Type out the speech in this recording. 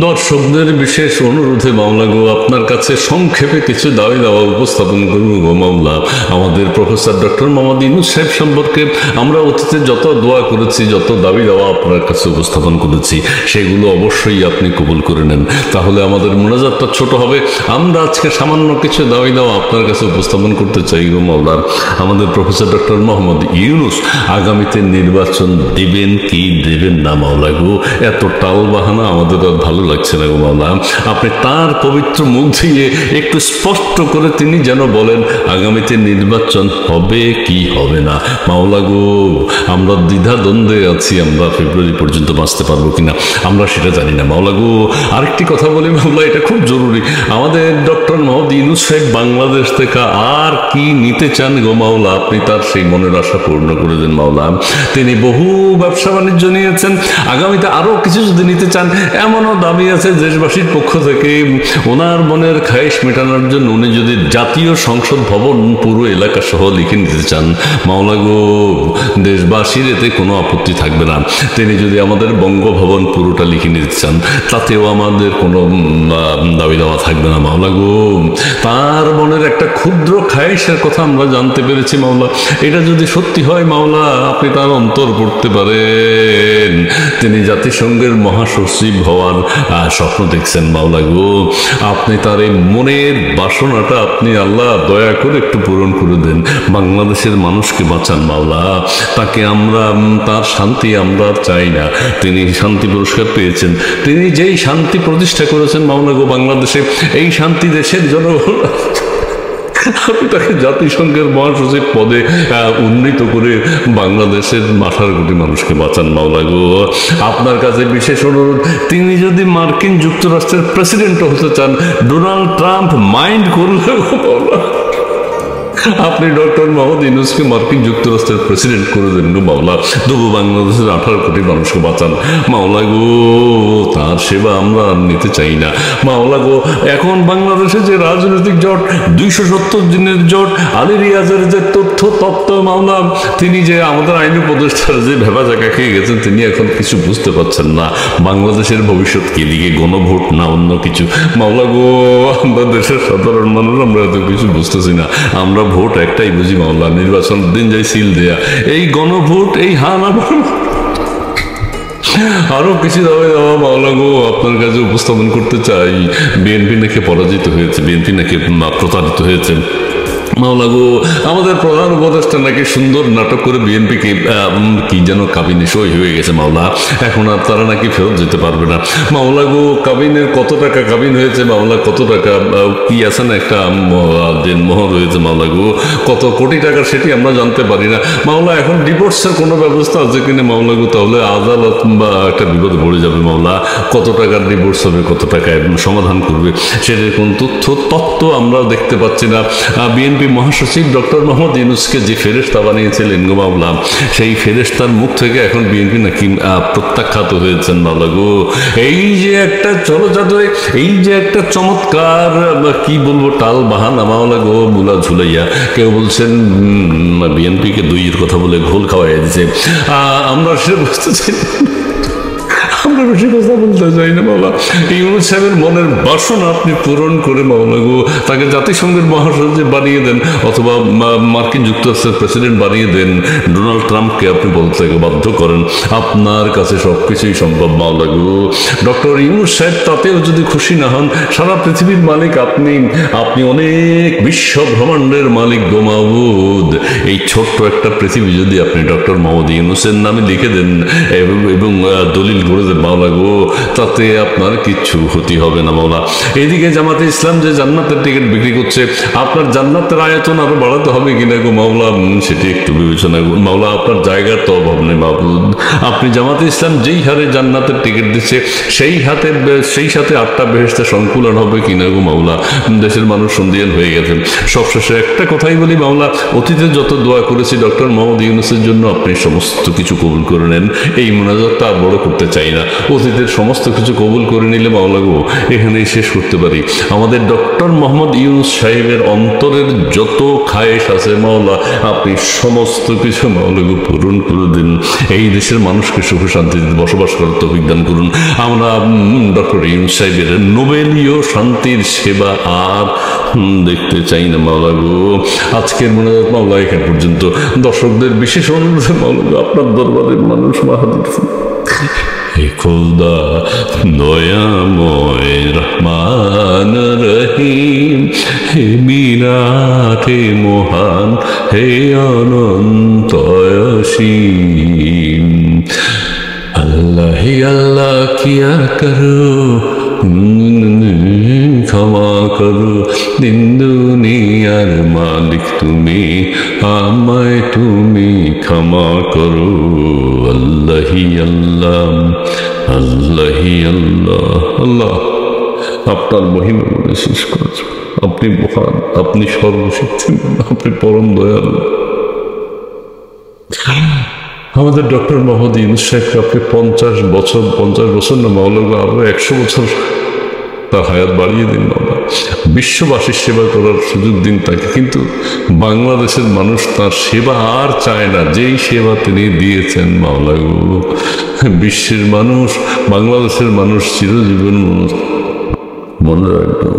দর্শকদের বিশেষ অনুরোধে মাওলা গো আপনার কাছে সংক্ষেপে কিছু দাবি দাওয়া উপস্থাপন করব গো মাওলা। আমাদের প্রফেসর ডক্টর মোহাম্মদ ইউনূস সাহেব সম্পর্কে আমরা অতীতে যত দোয়া করেছি, যত দাবি দাওয়া আপনার কাছে উপস্থাপন করেছি, সেগুলো অবশ্যই আপনি কবুল করে নেন। তাহলে আমাদের মোনাজাতটা ছোট হবে। আমরা আজকে সামান্য কিছু দাবি দাওয়া আপনার কাছে উপস্থাপন করতে চাই গো মাওলা। আমাদের প্রফেসর ডক্টর মোহাম্মদ ইউনূস আগামীতে নির্বাচন দেবেন কি দেবেন না মাওলা গো, এত টাল বাহানা আমাদের আর ভালো লাগছে না গো মাওলা। আপনি তার পবিত্র মুখ দিয়ে একটু স্পষ্ট করে তিনি যেন বলেন আগামীতে নির্বাচন হবে কি হবে না মাওলা গো। আমরা দ্বিধা দ্বন্দ্বে আছি, আমরা ফেব্রুয়ারি পর্যন্ত বাঁচতে পারবো কিনা আমরা সেটা জানি না মাওলা গো। আরেকটি কথা বলি মাওলা, এটা খুব জরুরি। আমাদের ডক্টর মোহাম্মদ ইউনূস সাহেব বাংলাদেশ থেকে আর কি নিতে চান গো মাওলা, আপনি তার সেই মনের আশা পূর্ণ করে দেন মাওলা। তিনি বহু ব্যবসা বাণিজ্য নিয়েছেন, আগামীতে আরো কিছু যদি নিতে চান এমনও দাবি আছে দেশবাসীর পক্ষ থেকে। ওনার মনের খায়েশ মেটানোর জন্য উনি যদি জাতীয় সংসদ ভবন পুরো এলাকা সহ লিখে নিতে চান মাওলা গো, দেশবাসীর এতে কোনো আপত্তি থাকবে না। তিনি যদি আমাদের বঙ্গভবন পুরোটা লিখে নিতে চান তাতেও আমাদের কোনো দাবি দেওয়া থাকবে না মাওলা গো। তার মনের একটা ক্ষুদ্র খায়েশের কথা আমরা জানতে পেরেছি মাওলা। এটা যদি সত্যি হয় মাওলা, আপনি তার অন্তর পড়তে পারেন। তিনি জাতিসংঘের মহাসচিব হওয়ার স্বপ্ন দেখছেন মাওলা গো। আপনি তার এই মনের বাসনাটা আপনি আল্লাহ দয়া করে একটু পূরণ করে দেন। বাংলাদেশের মানুষকে বাঁচান মাওলা। তাকে আমরা, তার শান্তি আমরা চাই না। তিনি শান্তি পুরস্কার পেয়েছেন, তিনি যেই শান্তি প্রতিষ্ঠা করেছেন মাওলা গো বাংলাদেশে, এই শান্তি দেশের জনগণ আপনি তাকে জাতিসংঘের মহাসচিব পদে উন্নীত করে বাংলাদেশের 18 কোটি মানুষকে বাঁচান মাওলা গো। আপনার কাছে বিশেষ অনুরোধ, তিনি যদি মার্কিন যুক্তরাষ্ট্রের প্রেসিডেন্ট হতে চান, ডোনাল্ড ট্রাম্প মাইন্ড করলে মাওলা আপনি ডক্টর মোহাম্মদ ইউনূসকে মার্কিন যুক্তরাষ্ট্রের প্রেসিডেন্ট করে দেন গো মাওলা। তবু বাংলাদেশের 18 কোটি মানুষকে বাঁচান মাওলা গো। তার সেবা আমরা নিতে চাই না মাওলা গো। এখন বাংলাদেশে যে রাজনৈতিক জোট, 270 দিনের জোট, আলী রিয়াজের যে তথ্য তত্ত্ব মাওলা, তিনি যে আমাদের আইন উপদেষ্টার যে ভেবা জায়গা খেয়ে গেছেন, তিনি এখন কিছু বুঝতে পারছেন না বাংলাদেশের ভবিষ্যৎ কি দিকে, গণভোট না অন্য কিছু মাওলা গো। আমরা দেশের সাধারণ মানুষ, আমরা এত কিছু বুঝতেছি না। আমরা ভোট একটাই বুঝি মাওলা, নির্বাচন দিন যাই সিল দেয়া, এই গণভোট, এই হানা আরো কিছু দাবি দেওয়া মাওলা গো আপনার কাছে উপস্থাপন করতে চাই। বিএনপি নাকি পরাজিত হয়েছে, বিএনপি নাকি প্রতারিত হয়েছে মাওলা গো। আমাদের প্রধান উপদেষ্টা নাকি সুন্দর নাটক করে বিএনপিকে কি যেন কাবিনে সই হয়ে গেছে মাওলা, এখন আর তারা নাকি ফেরত যেতে পারবে না মাওলা গো। কাবিনের কত টাকা কাবিন হয়েছে মাওলা, কত টাকা কি আছে না একটা দেনমোহর হয়েছে মাওলা গো, কত কোটি টাকা সেটি আমরা জানতে পারি না মাওলা। এখন ডিভোর্সের কোনো ব্যবস্থা আছে কিনা মাওলা গো, তাহলে আদালত বা একটা বিপদে পড়ে যাবে মাওলা। কত টাকার ডিভোর্স হবে, কত টাকায় সমাধান করবে, সেটার কোন তথ্য আমরা দেখতে পাচ্ছি না। বিএনপি মহাসচিব ডক্টর মোহাম্মদ ইউনূসকে যে ফেরেশতা বানিয়েছিলেন গো মাওলা, সেই ফেরেশতার মুখ থেকে এখন বিএনপি নাকি প্রত্যাখ্যাত হয়েছেন মাওলা গো। এই যে একটা চলচাতুর, এই যে একটা চমৎকার কি বলবো টাল বাহানা মাওলা গো, মুলা ঝুলাইয়া কেউ বলছেন বিএনপিকে দইয়ের কথা বলে ঘোল খাওয়াই দিচ্ছে। আমরা সে বুঝতে চাই, আমরা বেশি কথা বলতে চাই না মাওলা। ইউনূস সাহেবের মনের বাসনা আপনি পূরণ করে মাওলা গো তাকে জাতিসংঘের মহাসচিব বানিয়ে দেন, অথবা মার্কিন যুক্তরাষ্ট্রের প্রেসিডেন্ট বানিয়ে দেন। ডোনাল্ড ট্রাম্পকে আপনি বলতে বাধ্য করেন, আপনার কাছে সবকিছুই সম্ভব মাওলা গো। ডক্টর ইউনূস সাহেব তাতেও যদি খুশি না হন, সারা পৃথিবীর মালিক আপনি, আপনি অনেক বিশ্ব ব্রহ্মাণ্ডের মালিক গো মাবুদ। এই ছোট্ট একটা পৃথিবী যদি আপনি ডক্টর মোহাম্মদ ইউনূসের নামে লিখে দেন এবং দলিল করে দেন মাওলা গো, তাতে আপনার কিচ্ছু ক্ষতি হবে না মাওলা। এদিকে জামাতে ইসলাম যে জান্নাতের টিকিট বিক্রি করছে, আপনার জান্নাতের আয়তন আরো বাড়াতে হবে কিনা গো মাওলা, সেটি একটু বিবেচনা করুন মাওলা। আপনার জায়গার তো অভাব নেই মাবুদ। আপনি জামাতে ইসলাম যেই হারে জান্নাতের টিকিট দিচ্ছে, সেই সাথে 8টা বেহেশতের সংকুলন হবে কিনা গো মাওলা। দেশের মানুষ সন্দিহান হয়ে গেছেন। সবশেষে একটা কথাই বলি মাওলা, অতীতে যত দোয়া করেছি ডক্টর মোহাম্মদ ইউনূসের জন্য, আপনি সমস্ত কিছু কবুল করে নেন। এই মোনাজাতটা বড় করতে চাই না। অতীতের সমস্ত কিছু কবুল করে নিলে মাওলা গো এখানেই শেষ করতে পারি। আমাদের ডক্টর মোহাম্মদ ইউনূস সাহেবের অন্তরের যত খায়েশ আছে মাওলা, আপনি সমস্ত কিছু মাওলা গো পূরণ করে দিন। এই দেশের মানুষকে সুখ শান্তিতে বসবাস করার তৌফিক দান করুন। আমরা ডক্টর ইউনূস সাহেবের নোবেলীয় শান্তির সেবা আর দেখতে চাই না মাওলা গো। আজকের মোনাজাত মাওলা এখান পর্যন্ত। দর্শকদের বিশেষ অনুরোধ মাওলা গো, আপনার দরবারের মানুষ মাহাদির হে খোদা দয়াময় রহমান রহিম, হে বিরাট হে মহান হে অনন্ত অসীম। আল্লাহ হে আল্লাহ কিয়া করো, ক্ষমা করো, দিন দুনিয়ার মালিক তুমি, আমায় তুমি ক্ষমা করো। আল্লাহি আল্লাহ আল্লাহি আল্লাহ। আল্লাহ আপনার মহিমা বলে শেষ করেছ। আপনি মহান, আপনি সর্বশক্তিমান, আপনি পরম দয়ালু। আমাদের ডক্টর মোহাম্মদ ইউনূস সাহেবকে আপনি 50 বছর না মাওলা গো, আরো 100 বছর তার হায়াত বাড়িয়ে দিন মাওলা। বিশ্ববাসীর সেবা করার সুযোগ দিন তাকে। কিন্তু বাংলাদেশের মানুষ তার সেবা আর চায় না, যেই সেবা তিনি দিয়েছেন মাওলা গো। বিশ্বের মানুষ, বাংলাদেশের মানুষ চিরজীবন মনে রাখবে।